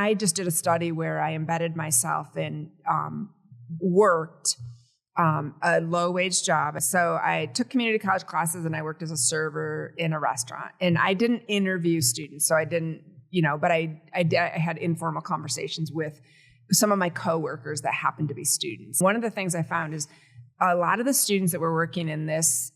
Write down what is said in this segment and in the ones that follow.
I just did a study where I embedded myself and worked a low-wage job. So I took community college classes and I worked as a server in a restaurant. And I didn't interview students, so I didn't, but I had informal conversations with some of my coworkers that happened to be students. One of the things I found is a lot of the students that were working in this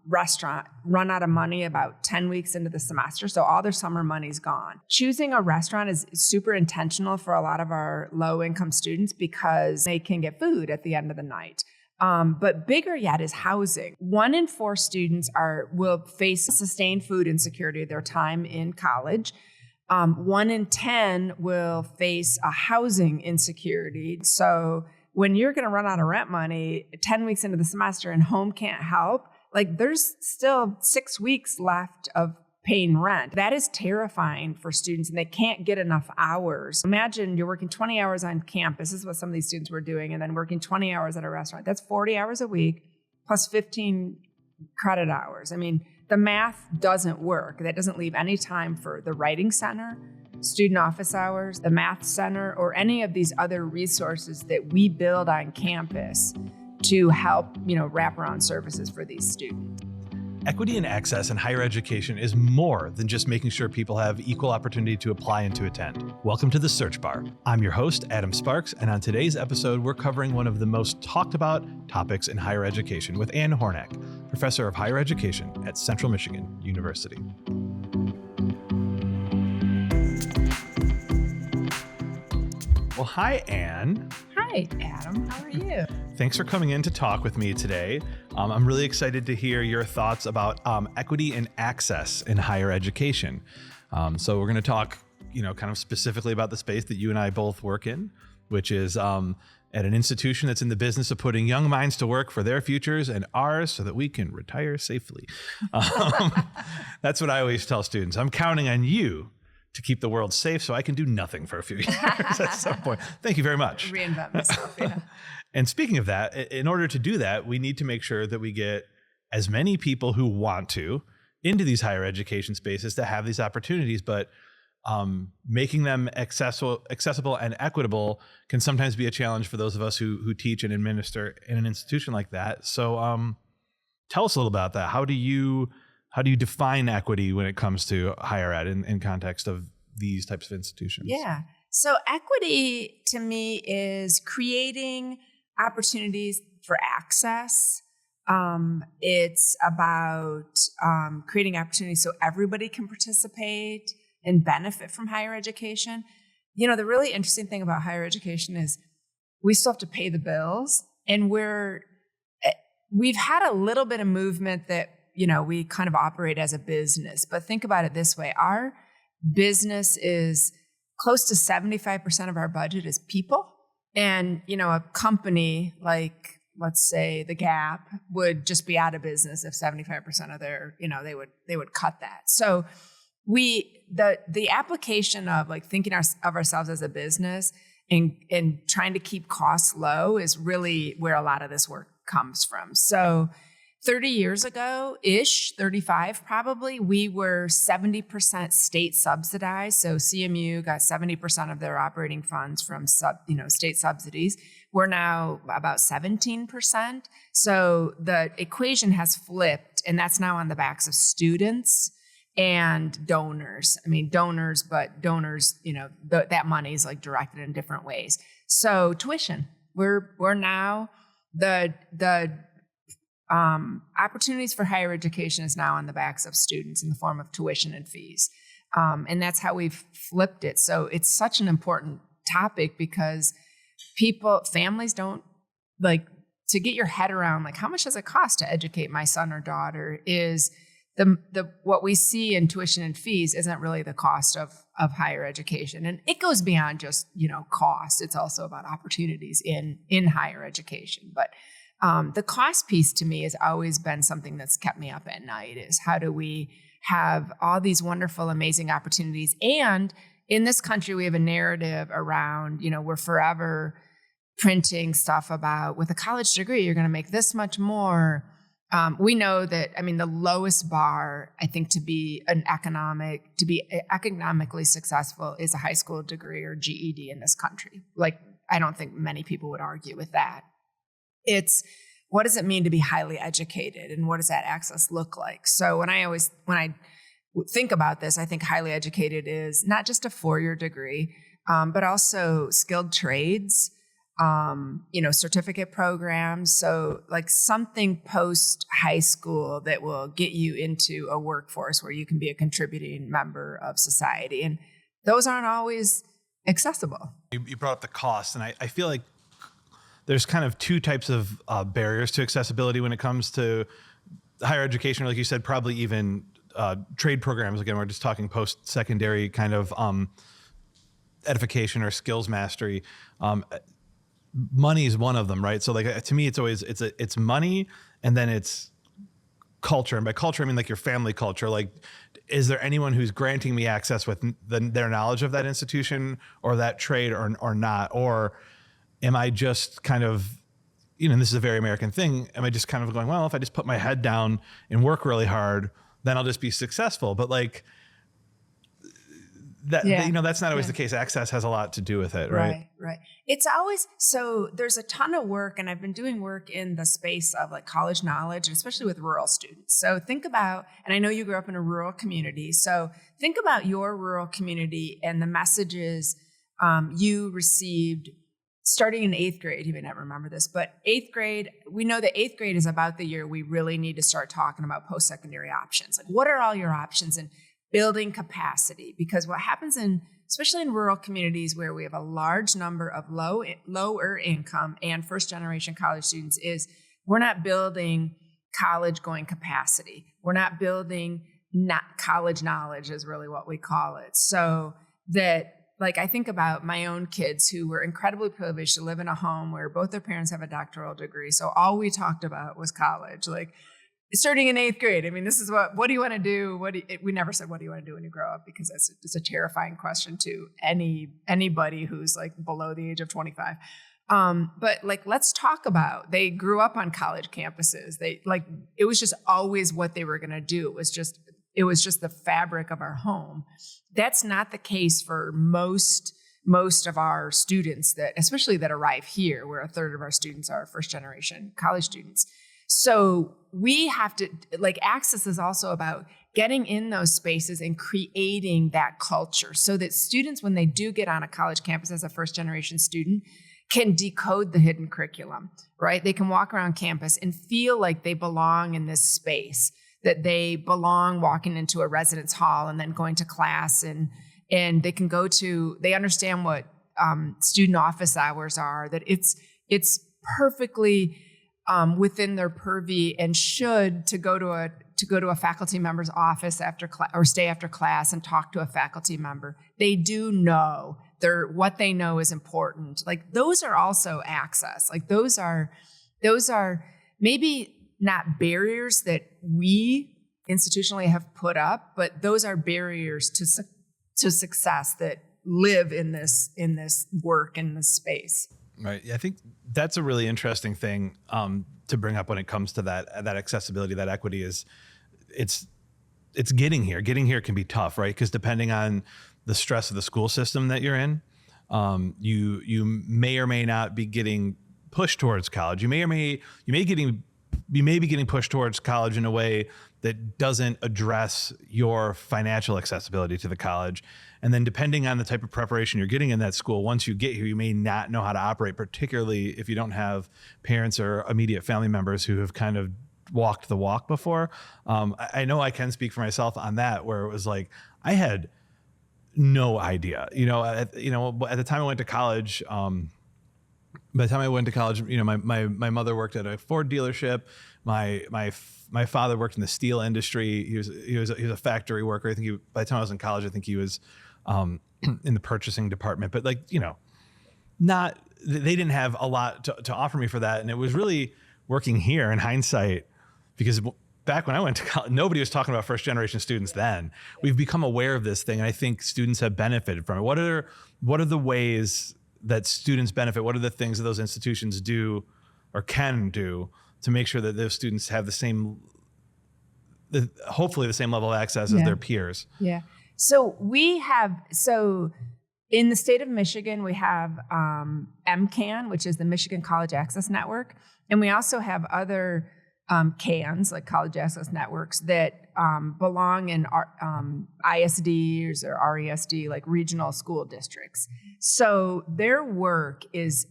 restaurant run out of money about 10 weeks into the semester. So all their summer money's gone. Choosing a restaurant is super intentional for a lot of our low income students because they can get food at the end of the night. But bigger yet is housing. 1 in 4 students will face sustained food insecurity their time in college. 1 in 10 will face a housing insecurity. So when you're going to run out of rent money 10 weeks into the semester and home can't help, there's still 6 weeks left of paying rent. That is terrifying for students, and they can't get enough hours. Imagine you're working 20 hours on campus. This is what some of these students were doing, and then working 20 hours at a restaurant. That's 40 hours a week plus 15 credit hours. I mean, the math doesn't work. That doesn't leave any time for the writing center, student office hours, the math center, or any of these other resources that we build on campus to help, wraparound services for these students. Equity and access in higher education is more than just making sure people have equal opportunity to apply and to attend. Welcome to the Search Bar. I'm your host, Adam Sparks, and on today's episode, we're covering one of the most talked about topics in higher education with Anne Hornak, professor of higher education at Central Michigan University. Well, hi, Anne. Hi, Adam. How are you? Thanks for coming in to talk with me today. I'm really excited to hear your thoughts about equity and access in higher education. So we're going to talk, kind of specifically about the space that you and I both work in, which is at an institution that's in the business of putting young minds to work for their futures and ours so that we can retire safely. That's what I always tell students. I'm counting on you to keep the world safe so I can do nothing for a few years at some point. Thank you very much. Reinvent myself, yeah. And speaking of that, in order to do that, we need to make sure that we get as many people who want to into these higher education spaces to have these opportunities, but making them accessible and equitable can sometimes be a challenge for those of us who teach and administer in an institution like that. So tell us a little about that. How do you define equity when it comes to higher ed in context of these types of institutions? Yeah. So equity to me is creating opportunities for access. It's about creating opportunities so everybody can participate and benefit from higher education. The really interesting thing about higher education is we still have to pay the bills, and we've had a little bit of movement that we kind of operate as a business. But think about it this way. Our business is close to 75% of our budget is people. And, a company like, let's say, The Gap would just be out of business if 75% of their, they would cut that. So the application of thinking of ourselves as a business and trying to keep costs low is really where a lot of this work comes from. So 30 years ago-ish, 35 probably, we were 70% state subsidized. So CMU got 70% of their operating funds from state subsidies. We're now about 17%. So the equation has flipped, and that's now on the backs of students and donors. I mean, donors, that money is directed in different ways. So tuition, we're now the opportunities for higher education is now on the backs of students in the form of tuition and fees. And that's how we've flipped it. So it's such an important topic because families don't to get your head around how much does it cost to educate my son or daughter is what we see in tuition and fees isn't really the cost of higher education. And it goes beyond just, cost. It's also about opportunities in higher education. But the cost piece to me has always been something that's kept me up at night is how do we have all these wonderful, amazing opportunities? And in this country, we have a narrative around, we're forever printing stuff about with a college degree, you're going to make this much more We know that, I mean, the lowest bar, I think, to be economically successful is a high school degree or GED in this country. Like, I don't think many people would argue with that. It's, what does it mean to be highly educated, and what does that access look like? So when I think about this, I think highly educated is not just a 4-year degree, but also skilled trades, certificate programs. So like something post high school that will get you into a workforce where you can be a contributing member of society. And those aren't always accessible. You brought up the cost, and I feel like there's kind of two types of barriers to accessibility when it comes to higher education, like you said, probably even trade programs. Again, we're just talking post-secondary kind of edification or skills mastery. Money is one of them, right? So like, to me, it's always, it's money, and then it's culture. And by culture, I mean like your family culture. Like, is there anyone who's granting me access with their knowledge of that institution or that trade or not? Or am I just kind of, and this is a very American thing, am I just kind of going, well, if I just put my head down and work really hard, then I'll just be successful. But like, that's not always the case. Access has a lot to do with it, right? Right. It's always, so there's a ton of work, and I've been doing work in the space of like college knowledge, and especially with rural students. So think about, and I know you grew up in a rural community, so think about your rural community and the messages you received starting in 8th grade. You may not remember this, but 8th grade, we know that 8th grade is about the year we really need to start talking about post-secondary options. Like, what are all your options? And building capacity, because what happens especially in rural communities where we have a large number of lower income and first generation college students, is we're not building college going capacity. We're not building college knowledge is really what we call it. So that, like, I think about my own kids who were incredibly privileged to live in a home where both their parents have a doctoral degree. So all we talked about was college. Like, starting in 8th grade, I mean, this is what do you want to do? We never said, what do you want to do when you grow up? Because it's a terrifying question to anybody who's like below the age of 25. But like, let's talk about, they grew up on college campuses. It was just always what they were going to do. It was just the fabric of our home. That's not the case for most of our students especially that arrive here, where a third of our students are first generation college students. So we have to, like, access is also about getting in those spaces and creating that culture so that students, when they do get on a college campus as a first generation student, can decode the hidden curriculum, right? They can walk around campus and feel like they belong in this space, that they belong walking into a residence hall and then going to class, and they can they understand what student office hours are, that it's perfectly within their purview and to go to a faculty member's office after class, or stay after class and talk to a faculty member. They do know what they know is important. Like, those are also access. Like, those are maybe not barriers that we institutionally have put up, but those are barriers to success that live in this work, in this space. Right. Yeah, I think that's a really interesting thing to bring up when it comes to that accessibility, that equity is it's getting here. Getting here can be tough, right? Because depending on the stress of the school system that you're in, you may or may not be getting pushed towards college. You may be getting pushed towards college in a way that doesn't address your financial accessibility to the college. And then depending on the type of preparation you're getting in that school, once you get here, you may not know how to operate, particularly if you don't have parents or immediate family members who have kind of walked the walk before. I know I can speak for myself on that, where it was like, I had no idea, at the time I went to college, by the time I went to college, my mother worked at a Ford dealership. My father worked in the steel industry. He was a factory worker. I think by the time I was in college, I think he was in the purchasing department. But they didn't have a lot to offer me for that. And it was really working here in hindsight, because back when I went to college, nobody was talking about first generation students then. We've become aware of this thing, and I think students have benefited from it. What are the ways that students benefit? What are the things that those institutions do or can do to make sure that those students have hopefully the same level of access as their peers? Yeah. So in the state of Michigan, we have MCAN, which is the Michigan College Access Network. And we also have other CANs, like College Access Networks, that belong in ISDs or RESD, like regional school districts. So their work is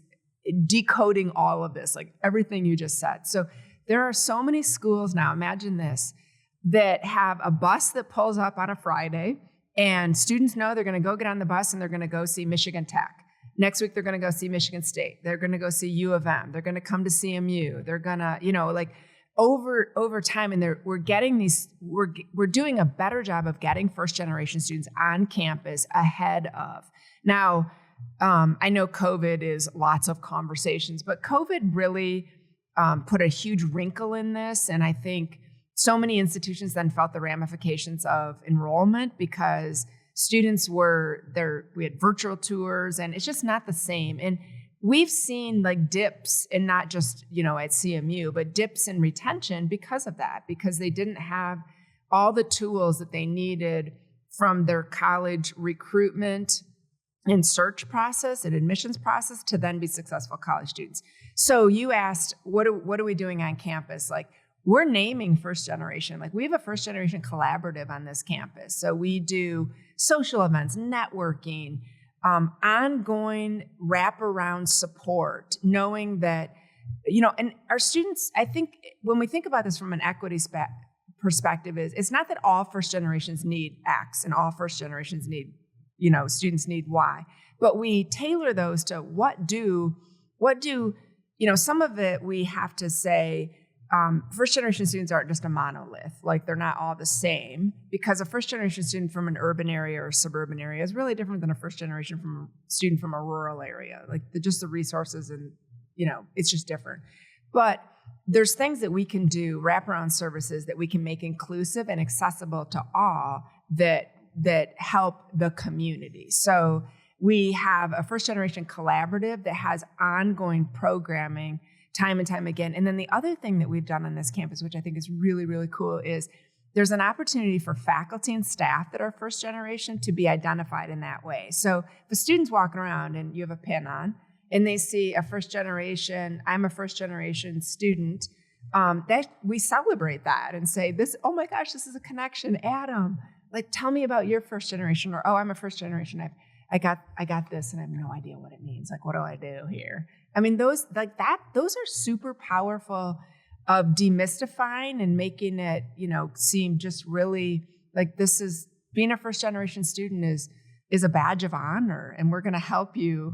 decoding all of this, like everything you just said. So there are so many schools now, imagine this, that have a bus that pulls up on a Friday, and students know they're going to go get on the bus and they're going to go see Michigan Tech. Next week, they're going to go see Michigan State. They're going to go see U of M. They're going to come to CMU. They're going to, like over time, and we're doing a better job of getting first generation students on campus ahead of. Now, I know COVID is lots of conversations, but COVID really put a huge wrinkle in this, and I think so many institutions then felt the ramifications of enrollment because students we had virtual tours, and it's just not the same. And we've seen like dips, and not just, at CMU, but dips in retention because of that, because they didn't have all the tools that they needed from their college recruitment and search process and admissions process to then be successful college students. So you asked, what are we doing on campus? Like, we're naming first generation. Like, we have a first generation collaborative on this campus. So we do social events, networking, ongoing wraparound support, knowing that, and our students, I think when we think about this from an equity perspective, it's not that all first generations need X and all first generations need, students need Y, but we tailor those to what do, some of it we have to say, first generation students aren't just a monolith. Like, they're not all the same, because a first generation student from an urban area or suburban area is really different than a first generation student from a rural area. Like, just the resources and, it's just different. But there's things that we can do, wraparound services that we can make inclusive and accessible to all that help the community. So we have a first generation collaborative that has ongoing programming time and time again. And then the other thing that we've done on this campus, which I think is really, really cool, is there's an opportunity for faculty and staff that are first generation to be identified in that way. So if a student's walking around and you have a pin on, and they see I'm a first generation student, that we celebrate that and say, oh my gosh, this is a connection, Adam. Like, tell me about your first generation, or, oh, I'm a first generation. I got this and I have no idea what it means. Like, what do I do here? I mean, those are super powerful of demystifying and making it, seem just really like being a first generation student is a badge of honor, and we're going to help you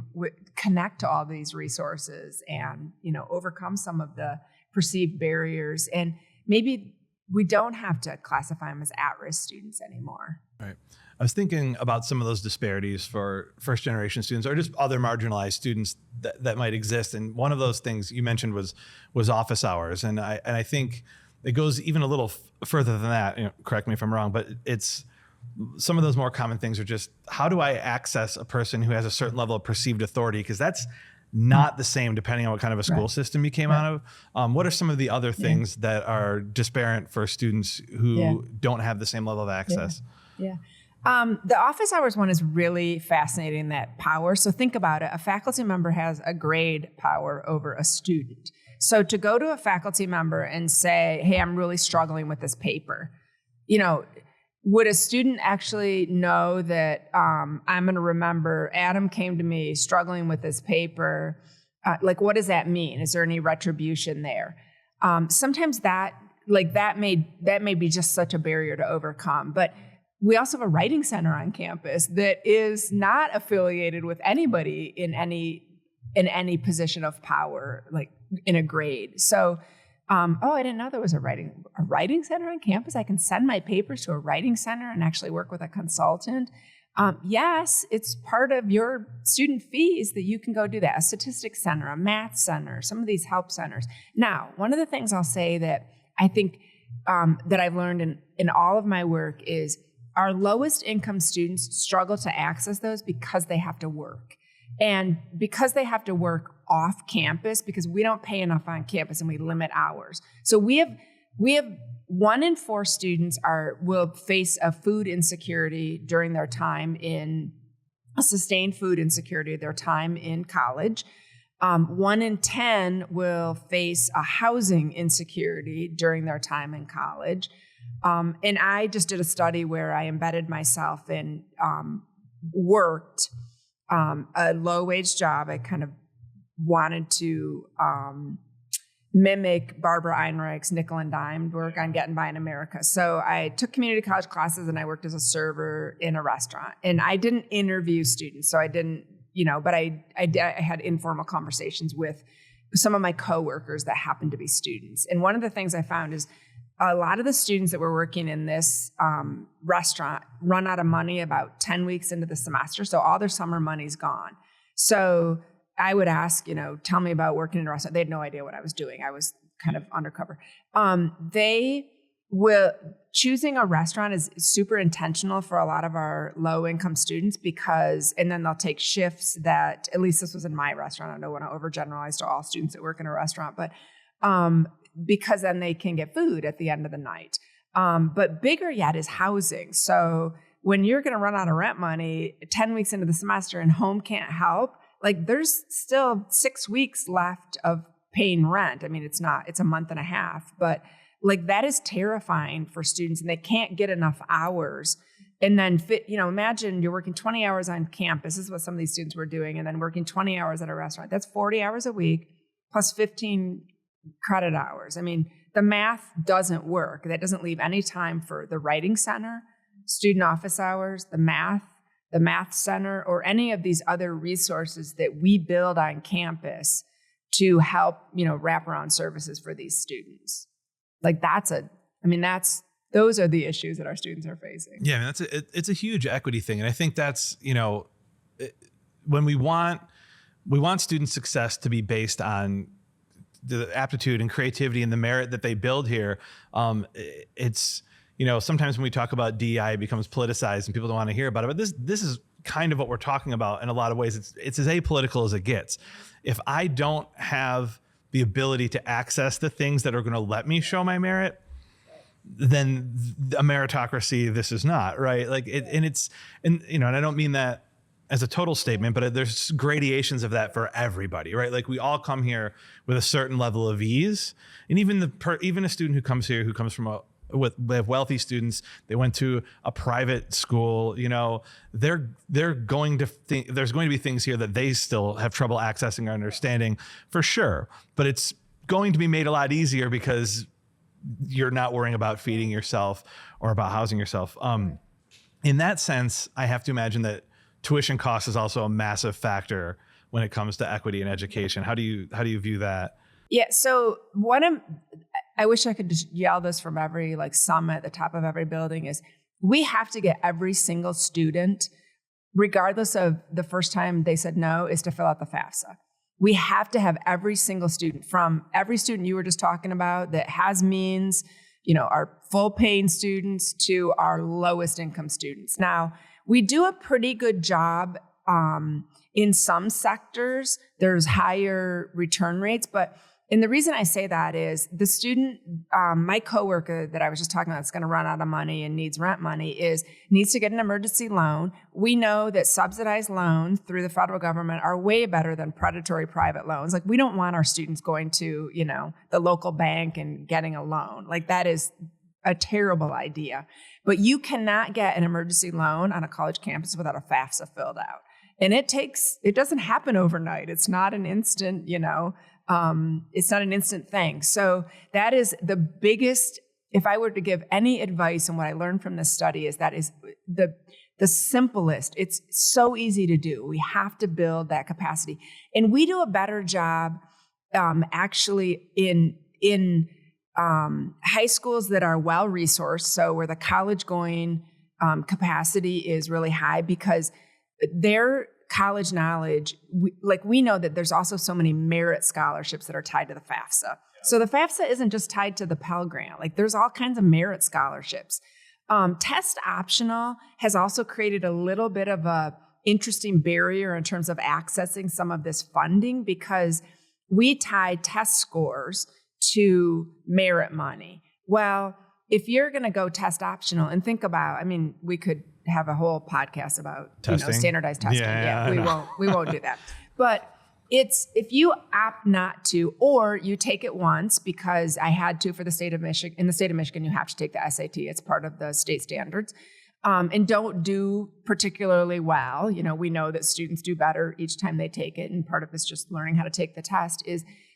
connect to all these resources and, overcome some of the perceived barriers. And maybe we don't have to classify them as at-risk students anymore. Right. I was thinking about some of those disparities for first generation students or just other marginalized students that might exist. And one of those things you mentioned was office hours. And I think it goes even a little further than that. Correct me if I'm wrong, but it's some of those more common things are just, how do I access a person who has a certain level of perceived authority? Because that's not the same depending on what kind of a school system you came out of. What are some of the other things that are disparate for students who don't have the same level of access? Yeah. The office hours one is really fascinating, that power. So think about it. A faculty member has a grade power over a student. So to go to a faculty member and say, hey, I'm really struggling with this paper, would a student actually know that I'm going to remember Adam came to me struggling with this paper? Like, what does that mean? Is there any retribution there? Sometimes that may be just such a barrier to overcome. But we also have a writing center on campus that is not affiliated with anybody in any position of power, like in a grade. So, I didn't know there was a writing center on campus. I can send my papers to a writing center and actually work with a consultant. Yes, it's part of your student fees that you can go do that. A statistics center, a math center, some of these help centers. Now, one of the things I'll say that I think that I've learned in all of my work is our lowest income students struggle to access those because they have to work. And because they have to work off campus, because we don't pay enough on campus and we limit hours. So we have 1 in 4 students will face a food insecurity during their time a sustained food insecurity their time in college. 1 in 10 will face a housing insecurity during their time in college. And I just did a study where I embedded myself and worked a low-wage job. I kind of wanted to mimic Barbara Einreich's nickel and dime work on Getting By in America. So I took community college classes and I worked as a server in a restaurant. And I didn't interview students, so I didn't, but I had informal conversations with some of my coworkers that happened to be students. And one of the things I found is a lot of the students that were working in this restaurant run out of money about 10 weeks into the semester. So all their summer money's gone. So I would ask, tell me about working in a restaurant. They had no idea what I was doing. I was kind of undercover. Choosing a restaurant is super intentional for a lot of our low income students and then they'll take shifts that, at least this was in my restaurant. I don't want to overgeneralize to all students that work in a restaurant, but because then they can get food at the end of the night. But bigger yet is housing. So when you're going to run out of rent money 10 weeks into the semester and home can't help, there's still 6 weeks left of paying rent. I mean, it's a month and a half, but that is terrifying for students, and they can't get enough hours. And then imagine you're working 20 hours on campus. This is what some of these students were doing. And then working 20 hours at a restaurant. That's 40 hours a week plus 15 credit hours. I mean, the math doesn't work. That doesn't leave any time for the writing center, student office hours, the math center, or any of these other resources that we build on campus to help, wraparound services for these students. Those are the issues that our students are facing. Yeah, I mean, it's a huge equity thing. And I think that's, when we want student success to be based on the aptitude and creativity and the merit that they build here. It's, sometimes when we talk about DEI, it becomes politicized and people don't want to hear about it. But this is kind of what we're talking about in a lot of ways. It's as apolitical as it gets. If I don't have the ability to access the things that are going to let me show my merit, then a meritocracy, this is not, right? And I don't mean that as a total statement, but there's gradations of that for everybody, right? We all come here with a certain level of ease. And even a student who comes here, who comes from they have wealthy students, they went to a private school, they're going to think there's going to be things here that they still have trouble accessing or understanding, for sure. But it's going to be made a lot easier because you're not worrying about feeding yourself or about housing yourself. In that sense, I have to imagine that tuition cost is also a massive factor when it comes to equity in education. How do you view that? Yeah. So I wish I could just yell this from every summit at the top of every building is we have to get every single student, regardless of the first time they said no, is to fill out the FAFSA. We have to have every single student, from every student you were just talking about that has means, our full paying students, to our lowest income students. Now, we do a pretty good job in some sectors. There's higher return rates, and the reason I say that is the student, my coworker that I was just talking about, that's going to run out of money and needs rent money, needs to get an emergency loan. We know that subsidized loans through the federal government are way better than predatory private loans. We don't want our students going to, the local bank and getting a loan. That is a terrible idea. But you cannot get an emergency loan on a college campus without a FAFSA filled out. And it doesn't happen overnight. It's not an instant, it's not an instant thing. So that is the biggest, if I were to give any advice on what I learned from this study, is that is the simplest. It's so easy to do. We have to build that capacity. And we do a better job actually in high schools that are well-resourced, so where the college-going capacity is really high, because their college knowledge, we know that there's also so many merit scholarships that are tied to the FAFSA. Yeah. So the FAFSA isn't just tied to the Pell Grant. There's all kinds of merit scholarships. Test optional has also created a little bit of a interesting barrier in terms of accessing some of this funding because we tie test scores to merit money. Well, if you're going to go test optional and think about, I mean, we could have a whole podcast about testing. Standardized testing. Yeah, we won't do that. But it's if you opt not to, or you take it once because I had to for the state of Michigan. In the state of Michigan, you have to take the SAT. It's part of the state standards. And don't do particularly well. We know that students do better each time they take it. And part of it's just learning how to take the test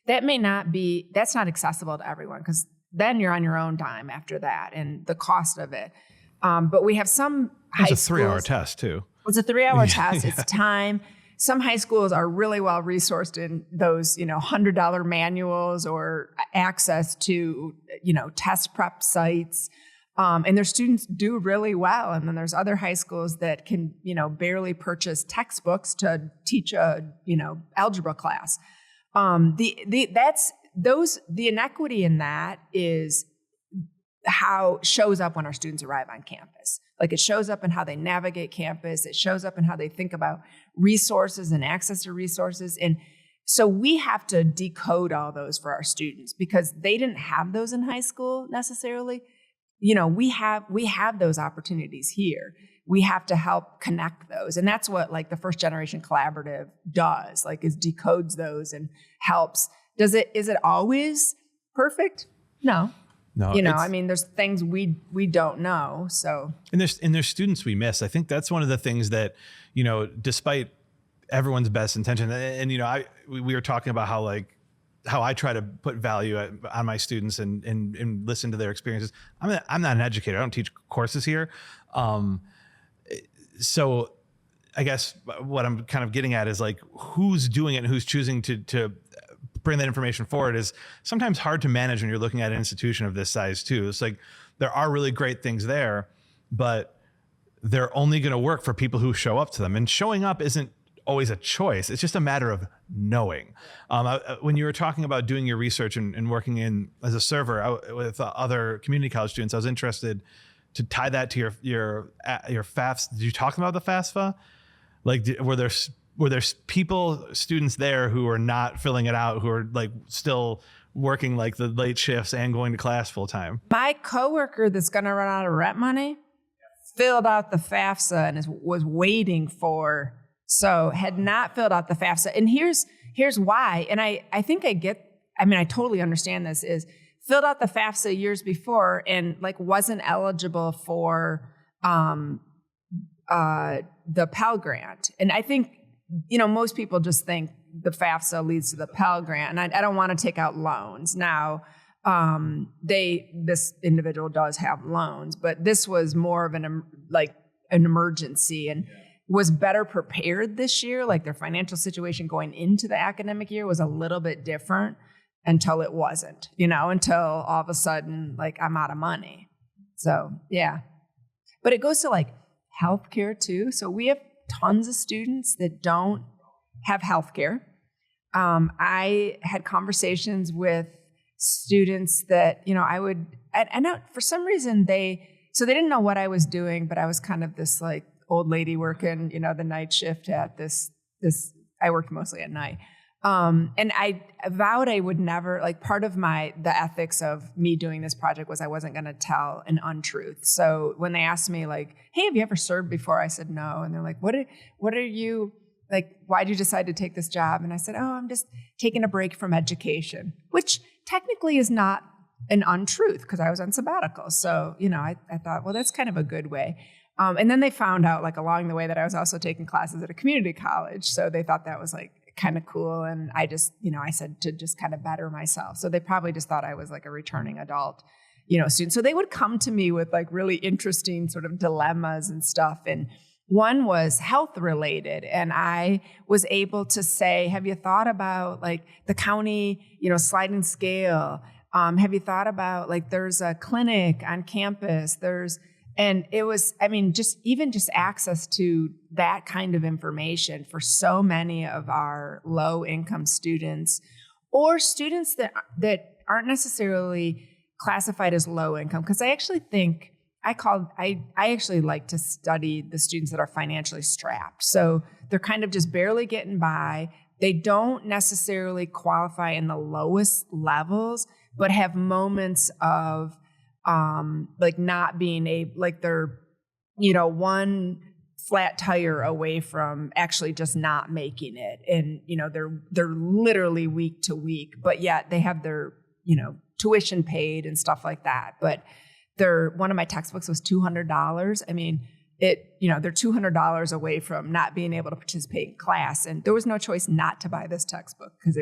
that's not accessible to everyone because then you're on your own dime after that and the cost of it. But we have some high schools. It's a 3-hour test too. It's a 3-hour test. Yeah. It's time. Some high schools are really well resourced in those, $100 manuals or access to, test prep sites. And their students do really well. And then there's other high schools that can, barely purchase textbooks to teach a, algebra class. The inequity in that is how shows up when our students arrive on campus. Like it shows up in how they navigate campus. It shows up in how they think about resources and access to resources. And so we have to decode all those for our students because they didn't have those in high school necessarily. We have those opportunities here. We have to help connect those. And that's what like the First Generation Collaborative does, like is decodes those and helps. Is it always perfect? No. There's things we don't know. So and there's students we miss. I think that's one of the things that, despite everyone's best intention, and we were talking about how I try to put value on my students and listen to their experiences. I'm not an educator. I don't teach courses here. So I guess what I'm kind of getting at is like who's doing it and who's choosing to bring that information forward is sometimes hard to manage when you're looking at an institution of this size too. It's like there are really great things there, but they're only going to work for people who show up to them. And showing up isn't always a choice. It's just a matter of knowing. When you were talking about doing your research and working in as a server with other community college students, I was interested to tie that to your FAFSA. Did you talk about the FAFSA? Like, were there students there who are not filling it out, who are like still working like the late shifts and going to class full time? My coworker that's going to run out of rent money filled out the FAFSA and was waiting for. So had not filled out the FAFSA. And here's why. And I think I totally understand this is filled out the FAFSA years before and like wasn't eligible for the Pell Grant. And I think, most people just think the FAFSA leads to the Pell Grant. And I don't want to take out loans. Now, this individual does have loans, but this was more of an emergency and was better prepared this year. Like their financial situation going into the academic year was a little bit different until it wasn't, until all of a sudden, like I'm out of money. So yeah, but it goes to like healthcare too. So we have tons of students that don't have healthcare. I had conversations with students that, for some reason they didn't know what I was doing, but I was kind of this like old lady working, the night shift at this, I worked mostly at night. And I vowed I would never, like part of the ethics of me doing this project was I wasn't going to tell an untruth. So when they asked me like, hey, have you ever served before? I said, no. And they're like, what are you, like, why'd you decide to take this job? And I said, oh, I'm just taking a break from education, which technically is not an untruth because I was on sabbatical. So, I thought, well, that's kind of a good way. And then they found out like along the way that I was also taking classes at a community college. So they thought that was like kind of cool. And I just, I said to just kind of better myself. So they probably just thought I was like a returning adult, student. So they would come to me with like really interesting sort of dilemmas and stuff. And one was health related. And I was able to say, have you thought about like the county, sliding scale? Have you thought about like there's a clinic on campus? And it was, just access to that kind of information for so many of our low income students or students that aren't necessarily classified as low income. Because I actually think I actually like to study the students that are financially strapped. So they're kind of just barely getting by. They don't necessarily qualify in the lowest levels, but have moments of like not being like they're, one flat tire away from actually just not making it. And, they're literally week to week, but yet they have their, tuition paid and stuff like that. But one of my textbooks was $200. I mean, they're $200 away from not being able to participate in class. And there was no choice not to buy this textbook because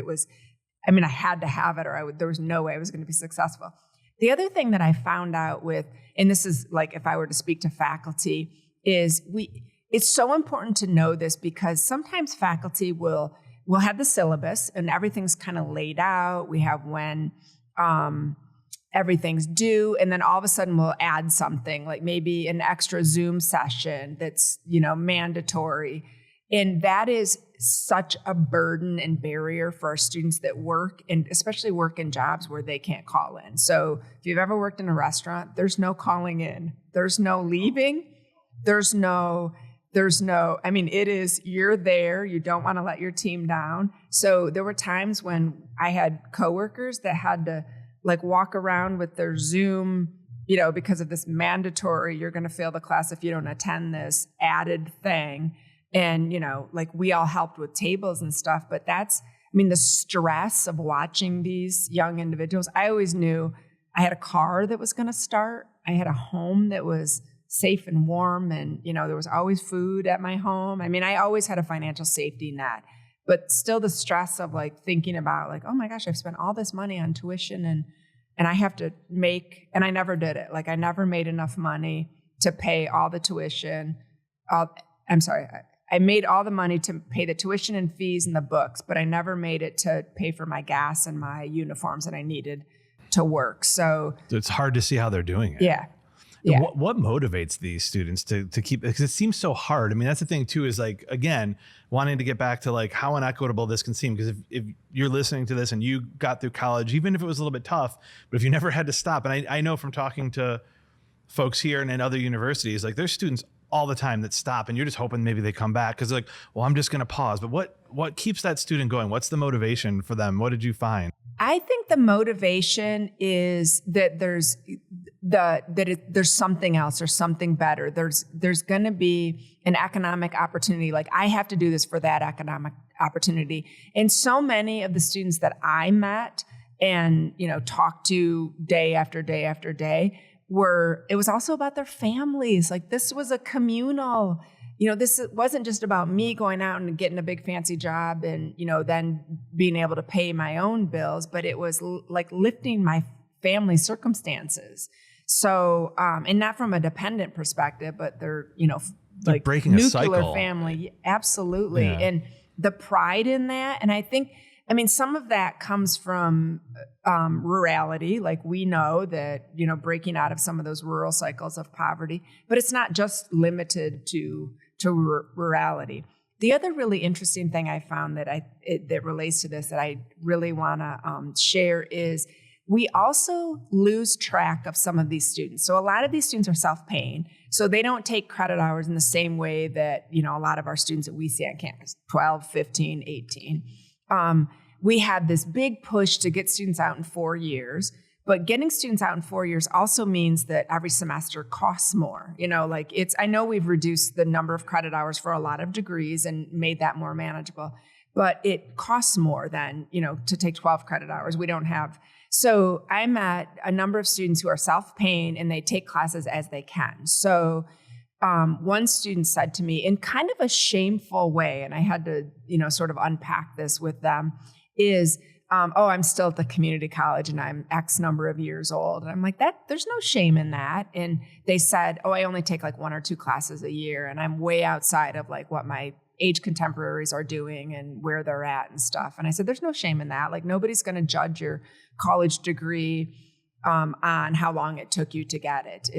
I had to have it or there was no way I was going to be successful. The other thing that I found out and this is like if I were to speak to faculty, is it's so important to know this because sometimes faculty will have the syllabus and everything's kind of laid out. We have when everything's due, and then all of a sudden we'll add something like maybe an extra Zoom session that's, mandatory. And that is such a burden and barrier for our students that work, and especially work in jobs where they can't call in. So if you've ever worked in a restaurant, there's no calling in, there's no leaving, it is, you're there, you don't want to let your team down. So there were times when I had coworkers that had to like walk around with their Zoom, because of this mandatory, you're going to fail the class if you don't attend this added thing. And, like we all helped with tables and stuff, but the stress of watching these young individuals. I always knew I had a car that was going to start. I had a home that was safe and warm, and, there was always food at my home. I always had a financial safety net, but still the stress of like thinking about like, oh my gosh, I've spent all this money on tuition and I have to and I never did it. Like I never made enough money to pay all the tuition. I made all the money to pay the tuition and fees and the books, but I never made it to pay for my gas and my uniforms that I needed to work. So it's hard to see how they're doing it. Yeah. Yeah. What motivates these students to keep, because it seems so hard. That's the thing too, is like, again, wanting to get back to like how inequitable this can seem. Because if you're listening to this and you got through college, even if it was a little bit tough, but if you never had to stop, and I know from talking to folks here and in other universities, like there's students all the time that stop and you're just hoping maybe they come back because like, well, I'm just going to pause. But what keeps that student going? What's the motivation for them? What did you find? I think the motivation is that there's something else or something better. There's going to be an economic opportunity. Like I have to do this for that economic opportunity. And so many of the students that I met and, talked to day after day after day it was also about their families. Like this was a communal, this wasn't just about me going out and getting a big fancy job and, then being able to pay my own bills, but it was like lifting my family circumstances. So, and not from a dependent perspective, but they're, like breaking a nuclear cycle. Family. Absolutely. Yeah. And the pride in that. And I think, some of that comes from rurality. Like we know that, breaking out of some of those rural cycles of poverty, but it's not just limited to rurality. The other really interesting thing I found that relates to this that I really want to share is we also lose track of some of these students. So a lot of these students are self-paying. So they don't take credit hours in the same way that, a lot of our students that we see on campus, 12, 15, 18. We had this big push to get students out in 4 years, but getting students out in 4 years also means that every semester costs more. I know we've reduced the number of credit hours for a lot of degrees and made that more manageable, but it costs more than, to take 12 credit hours. We don't have. So I met a number of students who are self-paying and they take classes as they can. So one student said to me in kind of a shameful way, and I had to, sort of unpack this with them, is, I'm still at the community college and I'm X number of years old. And I'm like, there's no shame in that. And they said, I only take like 1 or 2 classes a year and I'm way outside of like what my age contemporaries are doing and where they're at and stuff. And I said, there's no shame in that. Like nobody's going to judge your college degree on how long it took you to get it.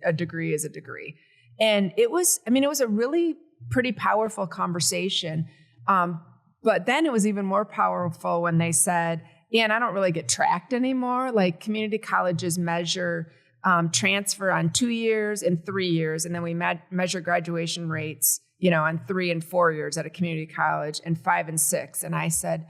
A degree is a degree. And it was a really pretty powerful conversation. But then it was even more powerful when they said, Anne, I don't really get tracked anymore. Like community colleges measure transfer on 2 years and 3 years. And then we measure graduation rates, on 3 and 4 years at a community college and 5 and 6. And I said,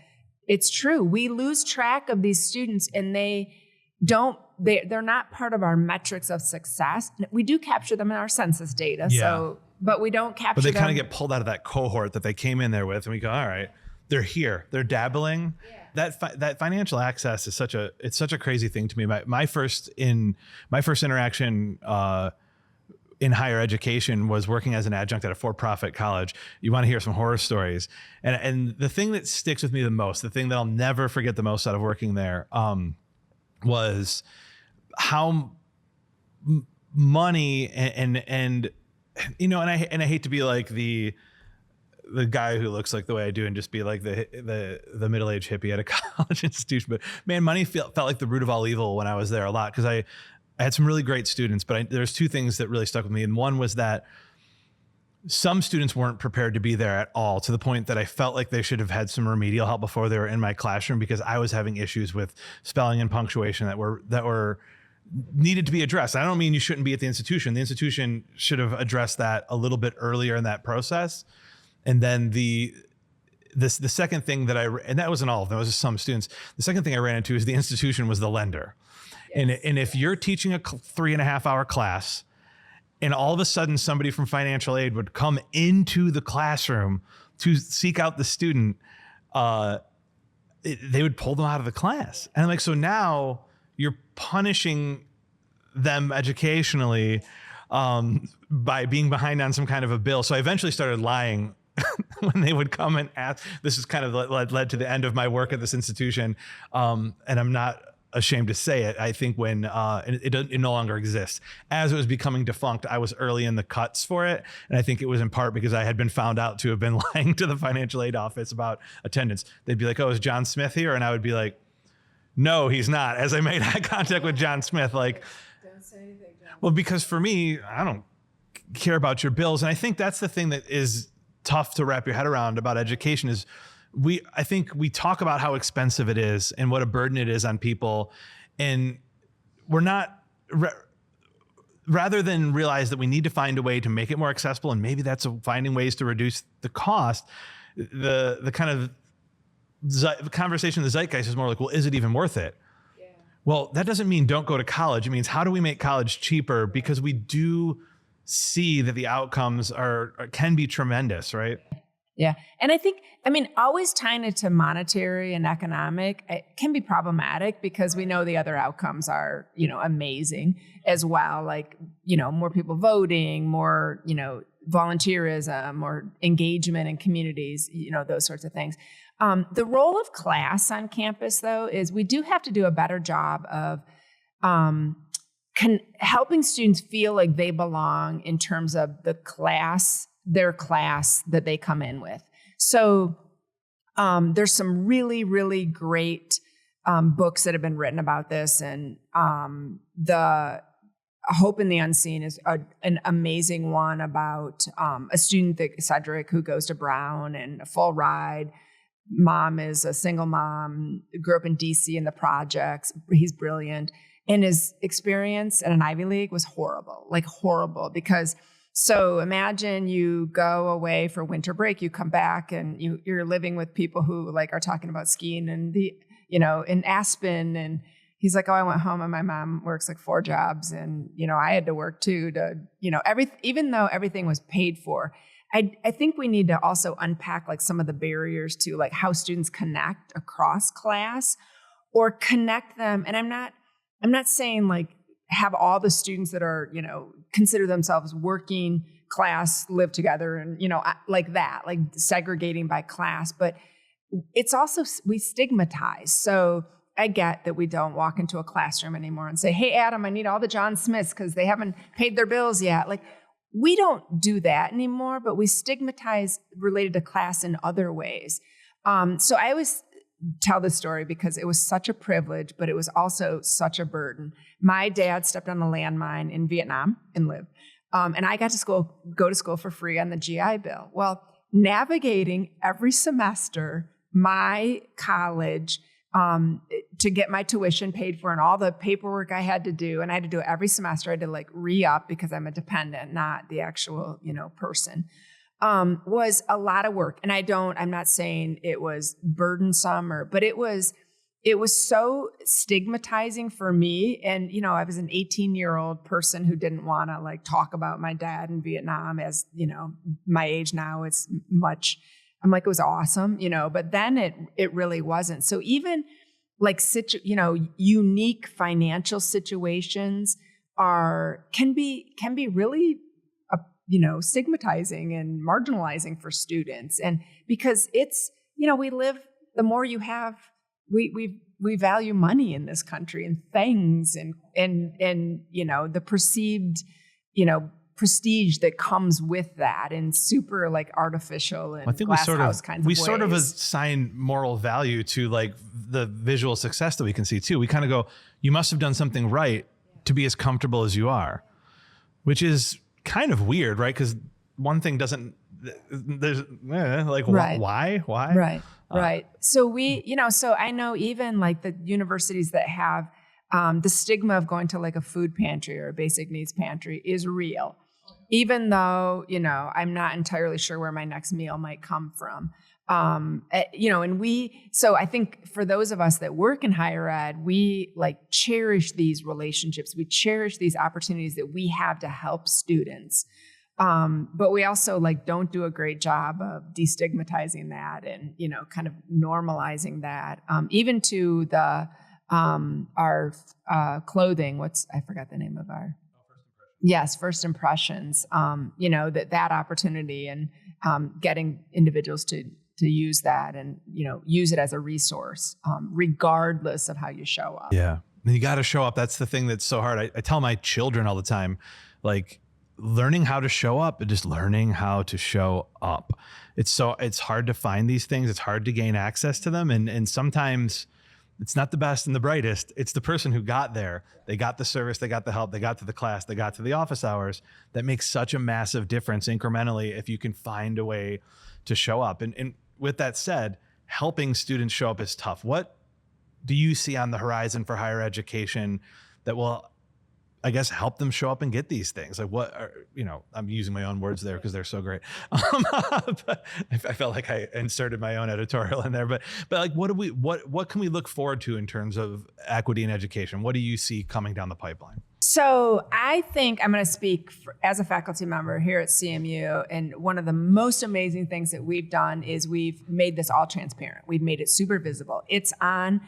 it's true. We lose track of these students and they're not part of our metrics of success. We do capture them in our census data. Yeah. But we don't capture them. But they kind of get pulled out of that cohort that they came in there with, and we go, all right, they're here, they're dabbling. Yeah. That financial access is such a crazy thing to me. My first interaction in higher education was working as an adjunct at a for-profit college. You want to hear some horror stories, and the thing that sticks with me the most, the thing that I'll never forget the most out of working there, was how money and I hate to be like the guy who looks like the way I do and just be like the middle-aged hippie at a college institution, but man, money felt like the root of all evil when I was there a lot, because I had some really great students, but there's two things that really stuck with me, and one was that some students weren't prepared to be there at all, to the point that I felt like they should have had some remedial help before they were in my classroom, because I was having issues with spelling and punctuation that were needed to be addressed. I don't mean you shouldn't be at the institution. The institution should have addressed that a little bit earlier in that process. And then the second thing and that wasn't all of them, it was just some students. The second thing I ran into is the institution was the lender. Yes. And if you're teaching a 3.5 hour class, and all of a sudden somebody from financial aid would come into the classroom to seek out the student, they would pull them out of the class. And I'm like, so now you're punishing them educationally by being behind on some kind of a bill. So I eventually started lying when they would come and ask. This is kind of led to the end of my work at this institution. And I'm not ashamed to say it. I think when it no longer exists. As it was becoming defunct, I was early in the cuts for it. And I think it was in part because I had been found out to have been lying to the financial aid office about attendance. They'd be like, oh, is John Smith here? And I would be like, no, he's not. As I made eye contact with John Smith, like, don't say anything, John. Well, because for me, I don't care about your bills. And I think that's the thing that is tough to wrap your head around about education is I think we talk about how expensive it is and what a burden it is on people. And we're not, rather than realize that we need to find a way to make it more accessible, and maybe that's finding ways to reduce the cost, the kind of the conversation, the zeitgeist is more like, well, is it even worth it? Yeah. Well, that doesn't mean don't go to college. It means, how do we make college cheaper? Because we do see that the outcomes can be tremendous, right? Yeah. And always tying it to monetary and economic, it can be problematic, because we know the other outcomes are, amazing as well. Like, more people voting, more, volunteerism, more engagement in communities, those sorts of things. The role of class on campus, though, is we do have to do a better job of helping students feel like they belong in terms of their class that they come in with. So there's some really, really great books that have been written about this, and the Hope in the Unseen is an amazing one about a student, Cedric, who goes to Brown and a full ride. Mom is a single mom, grew up in DC in the projects. He's brilliant. And his experience at an Ivy League was horrible, because so imagine you go away for winter break, you come back and you're living with people who are talking about skiing and in Aspen. And he's like, oh, I went home and my mom works 4 jobs. And, I had to work too even though everything was paid for. I think we need to also unpack some of the barriers to how students connect across class, or connect them. And I'm not saying have all the students that are, consider themselves working class live together and, segregating by class, but it's also, we stigmatize. So I get that we don't walk into a classroom anymore and say, hey, Adam, I need all the John Smiths because they haven't paid their bills yet. We don't do that anymore, but we stigmatize related to class in other ways. So I always tell this story because it was such a privilege, but it was also such a burden. My dad stepped on a landmine in Vietnam and lived. And I got to go to school for free on the GI Bill. Well, navigating every semester, my college to get my tuition paid for and all the paperwork I had to do. And I had to do it every semester. I had to like re-up because I'm a dependent, not the actual, person, was a lot of work. And I'm not saying it was burdensome but it was so stigmatizing for me. And, I was an 18-year-old person who didn't want to like talk about my dad in Vietnam as, my age now, it's much, I'm like, it was awesome, but then it really wasn't. So even like, unique financial situations can be really, stigmatizing and marginalizing for students. And because it's, we live, the more you have, we value money in this country and things and the perceived, prestige that comes with that and super like artificial and I think glass house kinds of ways. We sort of assign moral value to like the visual success that we can see too. We kind of go, you must have done something right to be as comfortable as you are, which is kind of weird, right? Because one thing doesn't, there's like, right. Why? Right. Right. So so I know even like the universities that have the stigma of going to like a food pantry or a basic needs pantry is real, even though, I'm not entirely sure where my next meal might come from. So I think for those of us that work in higher ed, we like cherish these relationships. We cherish these opportunities that we have to help students. But we also like don't do a great job of destigmatizing that and, kind of normalizing that, even to the, our, clothing, I forgot the name of our, yes, First Impressions, that opportunity and, getting individuals to use that and, use it as a resource, regardless of how you show up. Yeah. And you got to show up. That's the thing that's so hard. I tell my children all the time, like, learning how to show up and just learning how to show up. It's hard to find these things. It's hard to gain access to them. And sometimes it's not the best and the brightest. It's the person who got there. They got the service, they got the help, they got to the class, they got to the office hours. That makes such a massive difference incrementally if you can find a way to show up. And with that said, helping students show up is tough. What do you see on the horizon for higher education that will, I guess, help them show up and get these things? Like what are, I'm using my own words there because they're so great. But I felt like I inserted my own editorial in there, but like, what can we look forward to in terms of equity in education? What do you see coming down the pipeline? So I think I'm going to speak as a faculty member here at CMU. And one of the most amazing things that we've done is we've made this all transparent. We've made it super visible. It's on.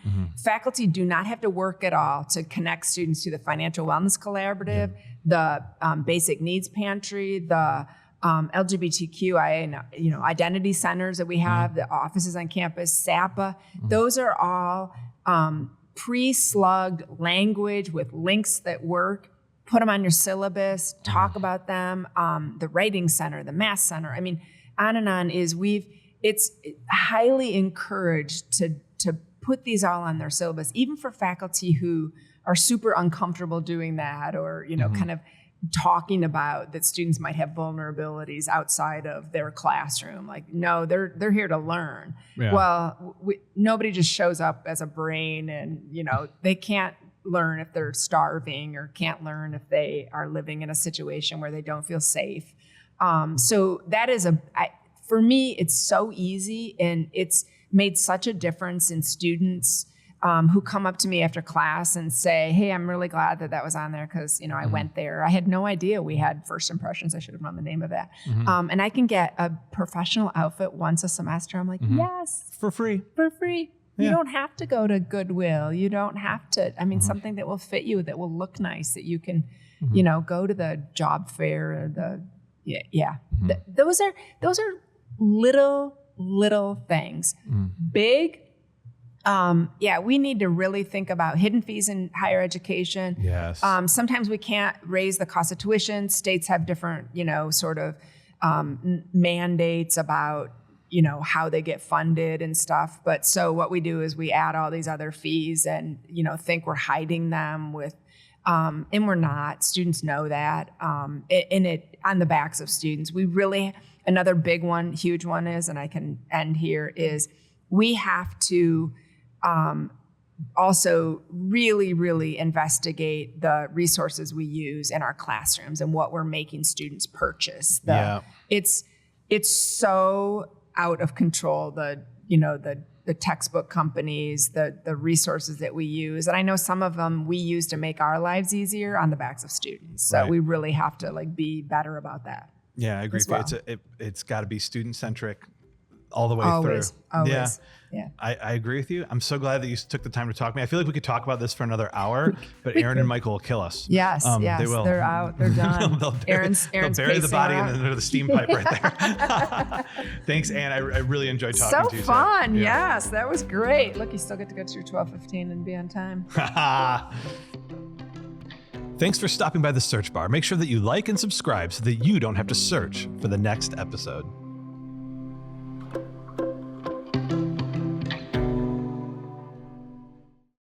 Faculty do not have to work at all to connect students to the Financial Wellness Collaborative, the Basic Needs Pantry, the LGBTQIA, identity centers that we have, the offices on campus, SAPA. Those are all pre-slugged language with links that work. Put them on your syllabus, talk about them. The Writing Center, the Math Center. I mean, on and on it's highly encouraged to put these all on their syllabus, even for faculty who are super uncomfortable doing that or, kind of talking about that students might have vulnerabilities outside of their classroom. Like, no, they're here to learn. Yeah. Well, nobody just shows up as a brain and, they can't learn if they're starving or can't learn if they are living in a situation where they don't feel safe. So that is for me, it's so easy and it's made such a difference in students who come up to me after class and say, hey, I'm really glad that was on there because, I went there. I had no idea we had First Impressions. I should have known the name of that. And I can get a professional outfit once a semester. I'm like, yes. For free. For free. Yeah. You don't have to go to Goodwill. You don't have to. I mean, something that will fit you, that will look nice, that you can, go to the job fair or those are little things. Big. We need to really think about hidden fees in higher education. Yes. Sometimes we can't raise the cost of tuition. States have different, mandates about, how they get funded and stuff. But so what we do is we add all these other fees and, think we're hiding them with, and we're not. Students know that. And it on the backs of students. Another big one, huge one is, and I can end here, is we have to also really, really investigate the resources we use in our classrooms and what we're making students purchase. It's so out of control, the textbook companies, the resources that we use. And I know some of them we use to make our lives easier on the backs of students. So we really have to be better about that. Yeah, I agree. Well. It's got to be student centric all the way always, through. Always. Yeah. I agree with you. I'm so glad that you took the time to talk to me. I feel like we could talk about this for another hour, but Aaron and Michael will kill us. Yes, they will. They're out. They're done. they'll Aaron's bury the body under the steam pipe right there. Thanks, Anne. I really enjoyed talking to you. So fun. Yes, that was great. Look, you still get to go to your 12:15 and be on time. Thanks for stopping by the search bar. Make sure that you like and subscribe so that you don't have to search for the next episode.